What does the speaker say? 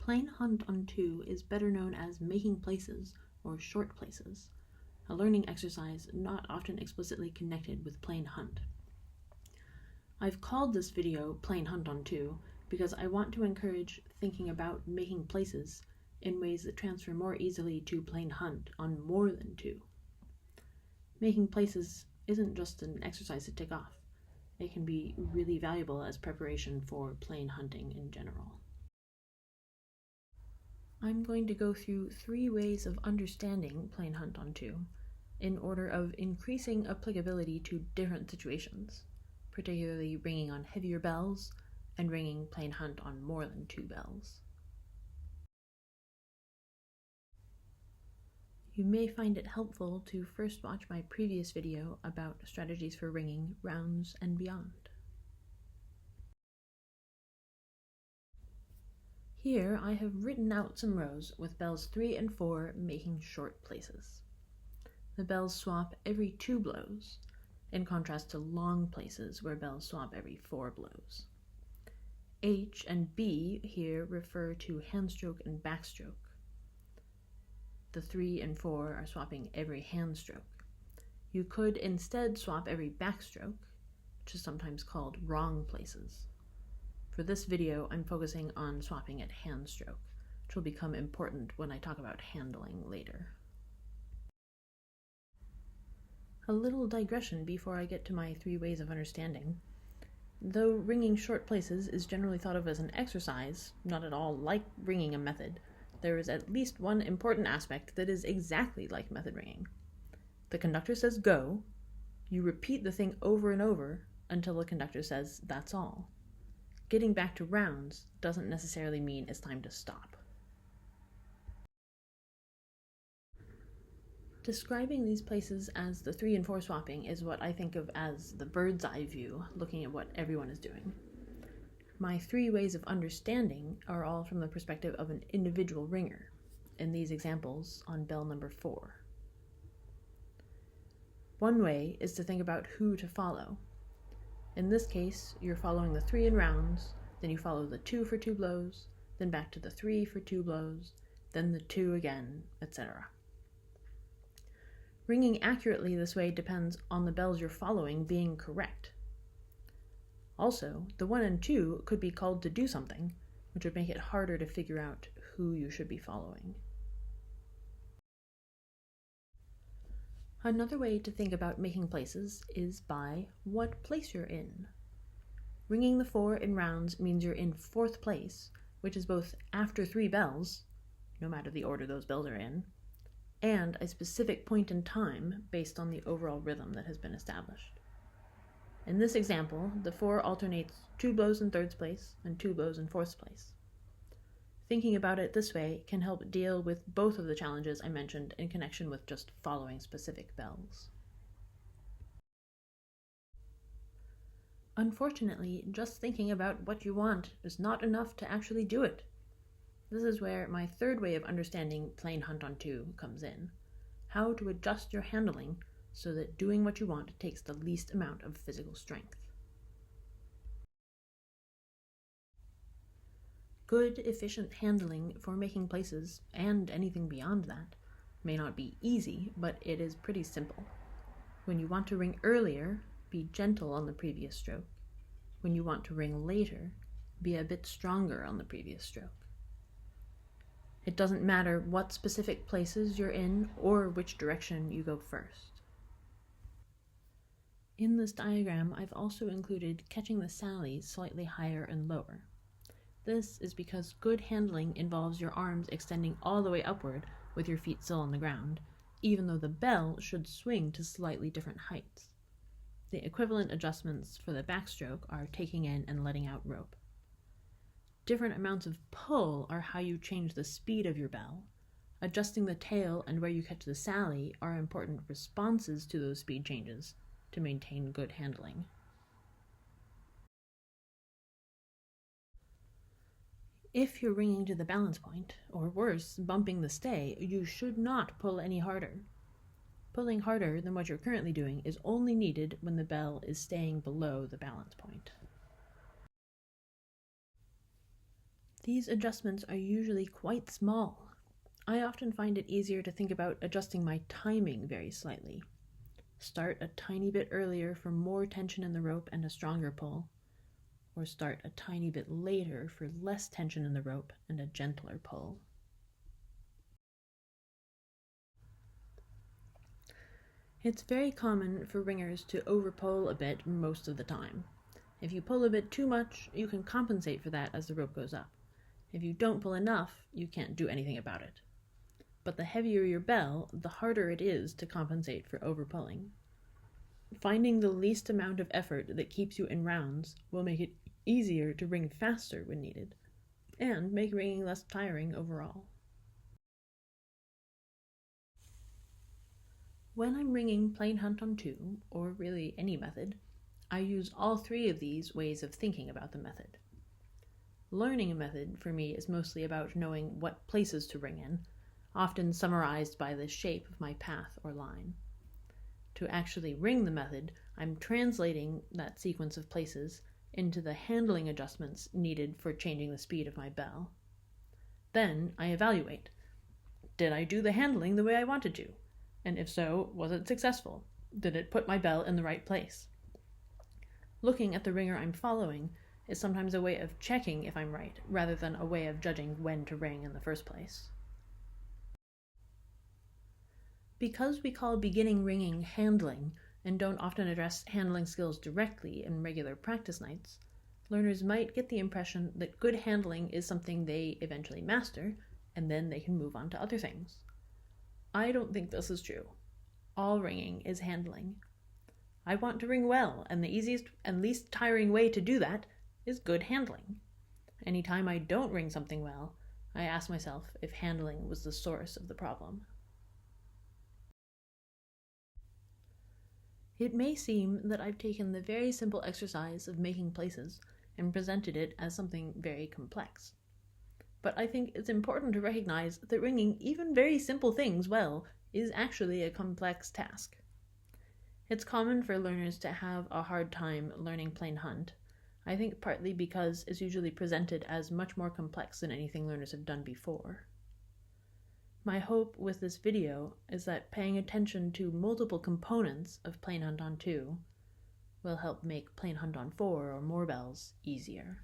Plain Hunt on 2 is better known as making places or short places, a learning exercise not often explicitly connected with Plain Hunt. I've called this video Plain Hunt on 2 because I want to encourage thinking about making places in ways that transfer more easily to Plain Hunt on more than 2. Making places isn't just an exercise to tick off. It can be really valuable as preparation for plain hunting in general. I'm going to go through 3 ways of understanding Plain Hunt on 2 in order of increasing applicability to different situations, particularly ringing on heavier bells and ringing Plain Hunt on more than 2 bells. You may find it helpful to first watch my previous video about strategies for ringing rounds and beyond. Here I have written out some rows with bells 3 and 4 making short places. The bells swap every 2 blows, in contrast to long places where bells swap every 4 blows. H and B here refer to handstroke and backstroke. The 3 and 4 are swapping every handstroke. You could instead swap every backstroke, which is sometimes called wrong places. For this video, I'm focusing on swapping at handstroke, which will become important when I talk about handling later. A little digression before I get to my 3 ways of understanding. Though ringing short places is generally thought of as an exercise, not at all like ringing a method, there is at least one important aspect that is exactly like method ringing. The conductor says go, you repeat the thing over and over until the conductor says that's all. Getting back to rounds doesn't necessarily mean it's time to stop. Describing these places as the 3 and 4 swapping is what I think of as the bird's eye view, looking at what everyone is doing. My 3 ways of understanding are all from the perspective of an individual ringer, in these examples on bell number 4. One way is to think about who to follow. In this case, you're following the 3 in rounds, then you follow the 2 for 2 blows, then back to the 3 for 2 blows, then the 2 again, etc. Ringing accurately this way depends on the bells you're following being correct. Also, the 1 and 2 could be called to do something, which would make it harder to figure out who you should be following. Another way to think about making places is by what place you're in. Ringing the 4 in rounds means you're in 4th place, which is both after 3 bells, no matter the order those bells are in, and a specific point in time based on the overall rhythm that has been established. In this example, the 4 alternates 2 blows in 3rd place and 2 blows in 4th place. Thinking about it this way can help deal with both of the challenges I mentioned in connection with just following specific bells. Unfortunately, just thinking about what you want is not enough to actually do it. This is where my 3rd way of understanding Plain Hunt on 2 comes in: how to adjust your handling so that doing what you want takes the least amount of physical strength. Good, efficient handling for making places, and anything beyond that, may not be easy, but it is pretty simple. When you want to ring earlier, be gentle on the previous stroke. When you want to ring later, be a bit stronger on the previous stroke. It doesn't matter what specific places you're in or which direction you go first. In this diagram, I've also included catching the sallies slightly higher and lower. This is because good handling involves your arms extending all the way upward with your feet still on the ground, even though the bell should swing to slightly different heights. The equivalent adjustments for the backstroke are taking in and letting out rope. Different amounts of pull are how you change the speed of your bell. Adjusting the tail and where you catch the sally are important responses to those speed changes to maintain good handling. If you're ringing to the balance point, or worse, bumping the stay, you should not pull any harder. Pulling harder than what you're currently doing is only needed when the bell is staying below the balance point. These adjustments are usually quite small. I often find it easier to think about adjusting my timing very slightly. Start a tiny bit earlier for more tension in the rope and a stronger pull, or start a tiny bit later for less tension in the rope and a gentler pull. It's very common for ringers to overpull a bit most of the time. If you pull a bit too much, you can compensate for that as the rope goes up. If you don't pull enough, you can't do anything about it. But the heavier your bell, the harder it is to compensate for overpulling. Finding the least amount of effort that keeps you in rounds will make it easier to ring faster when needed, and make ringing less tiring overall. When I'm ringing Plain Hunt on 2, or really any method, I use all three of these ways of thinking about the method. Learning a method for me is mostly about knowing what places to ring in, often summarized by the shape of my path or line. To actually ring the method, I'm translating that sequence of places into the handling adjustments needed for changing the speed of my bell. Then I evaluate. Did I do the handling the way I wanted to? And if so, was it successful? Did it put my bell in the right place? Looking at the ringer I'm following is sometimes a way of checking if I'm right, rather than a way of judging when to ring in the first place. Because we call beginning ringing handling and don't often address handling skills directly in regular practice nights, learners might get the impression that good handling is something they eventually master, and then they can move on to other things. I don't think this is true. All ringing is handling. I want to ring well, and the easiest and least tiring way to do that is good handling. Anytime I don't ring something well, I ask myself if handling was the source of the problem. It may seem that I've taken the very simple exercise of making places and presented it as something very complex. But I think it's important to recognize that ringing even very simple things well is actually a complex task. It's common for learners to have a hard time learning Plain Hunt, I think partly because it's usually presented as much more complex than anything learners have done before. My hope with this video is that paying attention to multiple components of Plain Hunt on 2 will help make Plain Hunt on 4 or more bells easier.